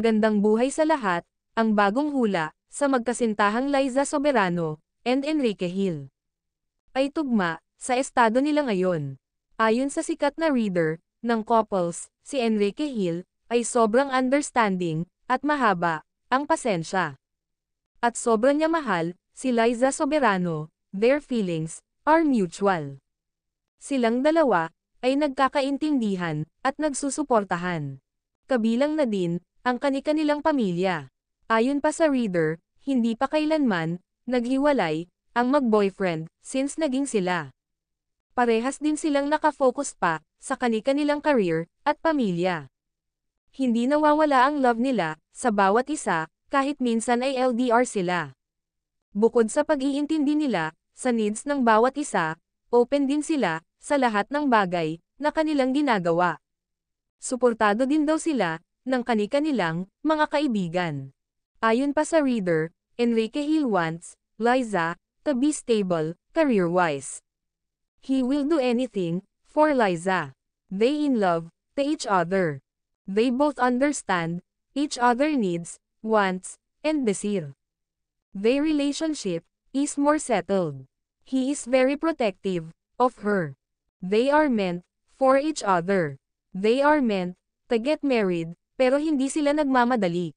Magandang buhay sa lahat, ang bagong hula, sa magkasintahang Liza Soberano, and Enrique Hill. Ay tugma, sa estado nila ngayon. Ayon sa sikat na reader, ng couples, si Enrique Hill, ay sobrang understanding, at mahaba, ang pasensya. At sobrang niya mahal, si Liza Soberano, their feelings, are mutual. Silang dalawa, ay nagkakaintindihan, at nagsusuportahan. Kabilang na din, ang kani-kanilang pamilya. Ayon pa sa reader, hindi pa kailanman, naghiwalay, ang mag-boyfriend, since naging sila. Parehas din silang nakafocus pa, sa kani-kanilang career, at pamilya. Hindi nawawala ang love nila, sa bawat isa, kahit minsan ay LDR sila. Bukod sa pag-iintindi nila, sa needs ng bawat isa, open din sila, sa lahat ng bagay, na kanilang ginagawa. Suportado din daw sila, ng kani-kanilang, mga kaibigan. Ayon pa sa reader, Enrique Hill wants, Liza, to be stable, career-wise. He will do anything, for Liza. They in love, to each other. They both understand, each other needs, wants, and desire. Their relationship, is more settled. He is very protective, of her. They are meant, for each other. They are meant, to get married, pero hindi sila nagmamadali.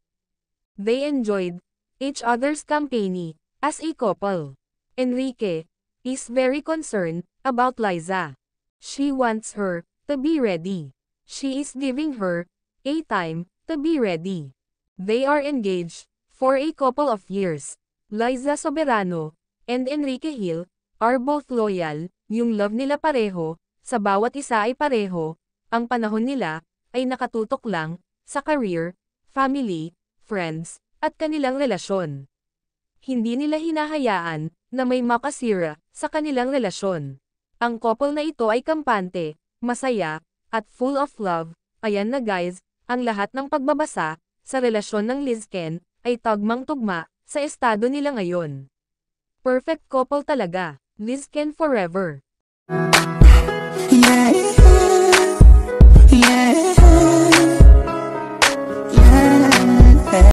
They enjoyed, each other's company, as a couple. Enrique, is very concerned, about Liza. She wants her, to be ready. She is giving her, a time, to be ready. They are engaged, for a couple of years. Liza Soberano, and Enrique Hill, are both loyal, yung love nila pareho, sa bawat isa ay pareho, ang panahon nila, ay nakatutok lang, sa career, family, friends, at kanilang relasyon. Hindi nila hinahayaan, na may makasira, sa kanilang relasyon. Ang couple na ito ay kampante, masaya, at full of love. Ayan na guys, ang lahat ng pagbabasa, sa relasyon ng Lizken, ay tagmang-tugma, sa estado nila ngayon. Perfect couple talaga, Lizken forever.